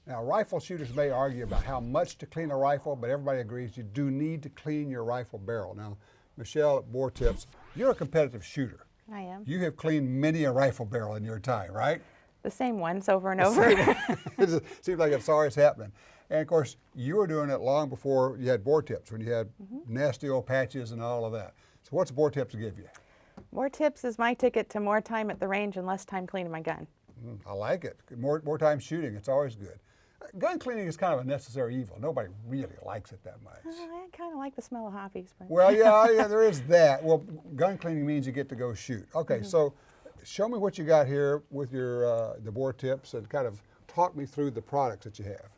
Now, rifle shooters may argue about how much to clean a rifle, but everybody agrees you do need to clean your rifle barrel. Now, Michele at Bore Tips, you're a competitive shooter. I am. You have cleaned many a rifle barrel in your time, right? The same ones over and over. It seems like it's always happening. And of course, you were doing it long before you had Bore Tips, when you had nasty old patches and all of that. So what's Bore Tips give you? Bore Tips is my ticket to more time at the range and less time cleaning my gun. I like it. More time shooting, it's always good. Gun cleaning is kind of a necessary evil. Nobody really likes it that much. I kind of like the smell of hobbies. But Well, yeah, there is that. Well, gun cleaning means you get to go shoot. Okay, so show me what you got here with your the Bore Tips, and kind of talk me through the products that you have.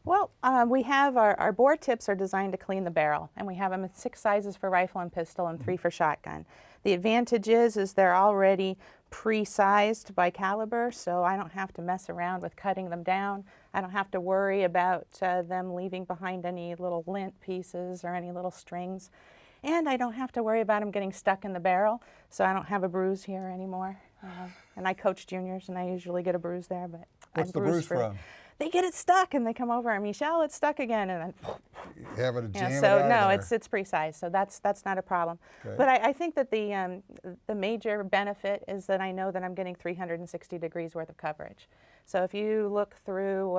Well, we have our Bore Tips are designed to clean the barrel, and we have them in 6 sizes for rifle and pistol and 3 for shotgun. The advantage is they're already pre-sized by caliber, so I don't have to mess around with cutting them down. I don't have to worry about them leaving behind any little lint pieces or any little strings. And I don't have to worry about them getting stuck in the barrel, so I don't have a bruise here anymore. And I coach juniors, and I usually get a bruise there. But What's the bruise from? They get it stuck, and they come over, and Michele, it's stuck again, and then You have it jam it so out no, of there. it's pre-sized, so that's not a problem. Okay. But I think that the major benefit is that I know that I'm getting 360 degrees worth of coverage. So if you look through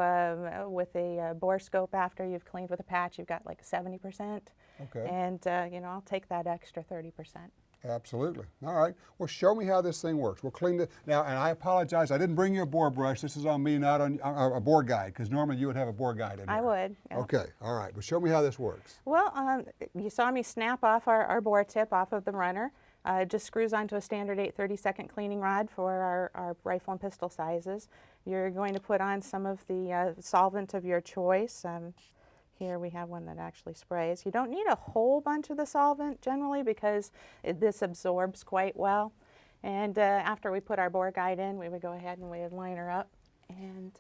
with a bore scope after you've cleaned with a patch, you've got like 70%. Okay. And I'll take that extra 30%. Absolutely. All right. Well, show me how this thing works. We'll clean it now. And I apologize, I didn't bring you a bore brush. This is on me, not on a bore guide, because normally you would have a bore guide in I here. would. Yeah. Okay. All right. Well, show me how this works. Well, you saw me snap off our bore tip off of the runner. It just screws onto a standard 8/32 cleaning rod for our rifle and pistol sizes. You're going to put on some of the solvent of your choice. Here we have one that actually sprays. You don't need a whole bunch of the solvent generally because this absorbs quite well. And after we put our bore guide in, we would go ahead and we would line her up. And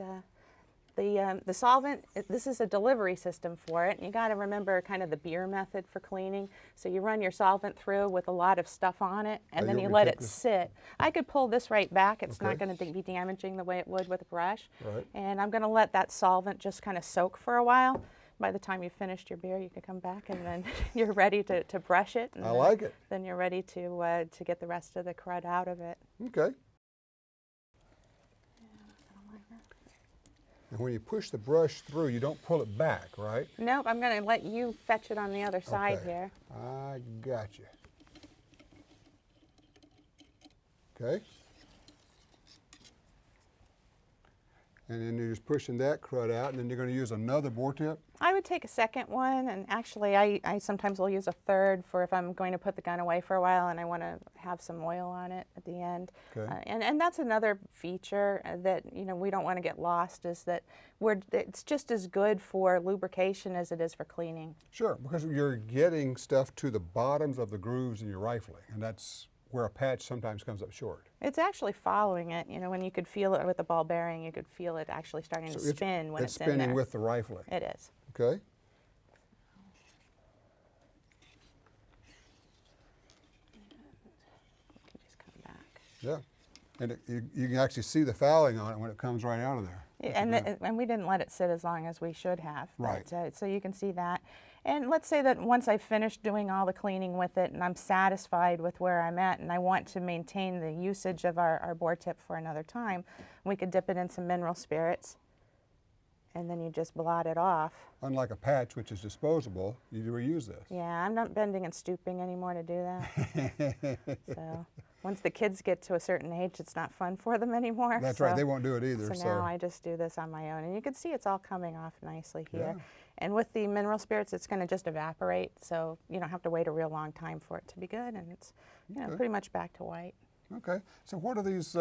the solvent, this is a delivery system for it. And you got to remember kind of the beer method for cleaning. So you run your solvent through with a lot of stuff on it, and then you let it sit. I could pull this right back. It's not going to be damaging the way it would with a brush. Right. And I'm going to let that solvent just kind of soak for a while. By the time you've finished your beer, you can come back and then you're ready to brush it. And I like it. Then you're ready to get the rest of the crud out of it. Okay. And when you push the brush through, you don't pull it back, right? Nope, I'm going to let you fetch it on the other side Okay. here. I got you. Okay. And then you're just pushing that crud out, and then you're going to use another bore tip? I would take a second one, and actually I sometimes will use a third for if I'm going to put the gun away for a while and I want to have some oil on it at the end. Okay. And that's another feature that we don't want to get lost, is that it's just as good for lubrication as it is for cleaning. Sure, because you're getting stuff to the bottoms of the grooves in your rifling, and that's where a patch sometimes comes up short. It's actually following it. When you could feel it with the ball bearing, you could feel it actually starting to spin when it's in there. It's spinning with the rifling. It is. Okay. You can just come back. Yeah. And you can actually see the fouling on it when it comes right out of there. And we didn't let it sit as long as we should have. Right. But, so you can see that. And let's say that once I've finished doing all the cleaning with it and I'm satisfied with where I'm at and I want to maintain the usage of our bore tip for another time, we could dip it in some mineral spirits and then you just blot it off. Unlike a patch, which is disposable, you reuse this. Yeah, I'm not bending and stooping anymore to do that. So once the kids get to a certain age, it's not fun for them anymore. That's right, they won't do it either. So now I just do this on my own. And you can see it's all coming off nicely here. Yeah. And with the mineral spirits, it's going to just evaporate, so you don't have to wait a real long time for it to be good, and it's pretty much back to white. Okay, so what are these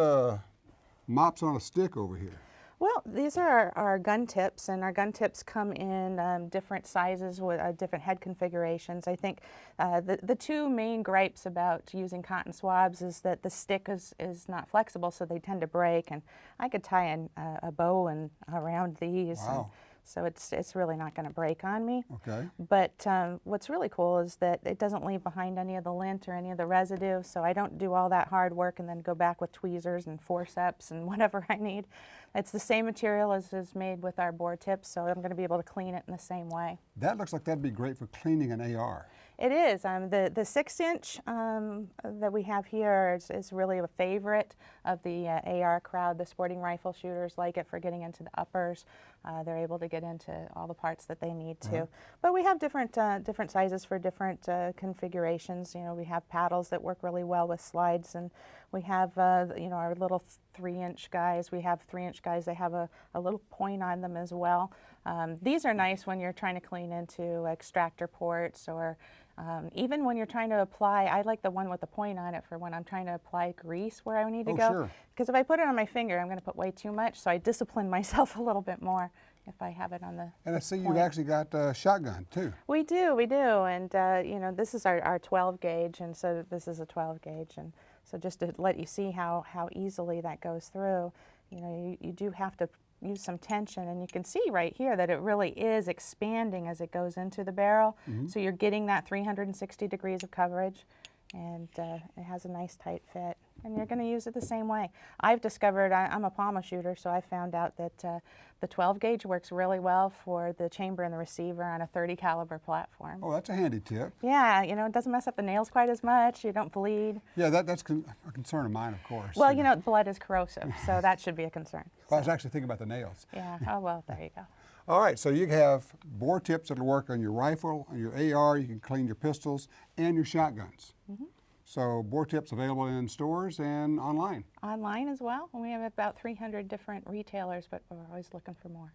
mops on a stick over here? Well, these are our gun tips, and our gun tips come in different sizes with different head configurations. I think the two main gripes about using cotton swabs is that the stick is not flexible, so they tend to break, and I could tie a bow around these. Wow. so it's really not going to break on me. Okay. But what's really cool is that it doesn't leave behind any of the lint or any of the residue, so I don't do all that hard work and then go back with tweezers and forceps and whatever I need. It's the same material as is made with our bore tips, so I'm going to be able to clean it in the same way. That looks like that'd be great for cleaning an AR. It is. The 6-inch that we have here is really a favorite of the AR crowd. The sporting rifle shooters like it for getting into the uppers. They're able to get into all the parts that they need to. But we have different sizes for different configurations. You know, we have paddles that work really well with slides, and we have you know, our little 3-inch guys. We have 3-inch guys. They have a little point on them as well. These are nice when you're trying to clean into extractor ports, or even when you're trying to apply. I like the one with the point on it for when I'm trying to apply grease where I need to go. Sure. Because if I put it on my finger, I'm going to put way too much, so I discipline myself a little bit more if I have it on the And I see point. you've actually got a shotgun too. We do, and you know, this is our 12 gauge, and so this is a 12 gauge, and so just to let you see how easily that goes through, you know, you do have to use some tension, and you can see right here that it really is expanding as it goes into the barrel. So you're getting that 360 degrees of coverage, and it has a nice tight fit, and you're going to use it the same way. I've discovered, I'm a pommel shooter, so I found out that the 12 gauge works really well for the chamber and the receiver on a 30 caliber platform. Oh, that's a handy tip. Yeah, you know, it doesn't mess up the nails quite as much. You don't bleed. Yeah, that's a concern of mine, of course. Well, you know, blood is corrosive, so that should be a concern. Well, I was actually thinking about the nails. Yeah, oh well, there you go. All right, so you have bore tips that'll work on your rifle, on your AR, you can clean your pistols, and your shotguns. So bore tips available in stores and online. Online as well. We have about 300 different retailers, but we're always looking for more.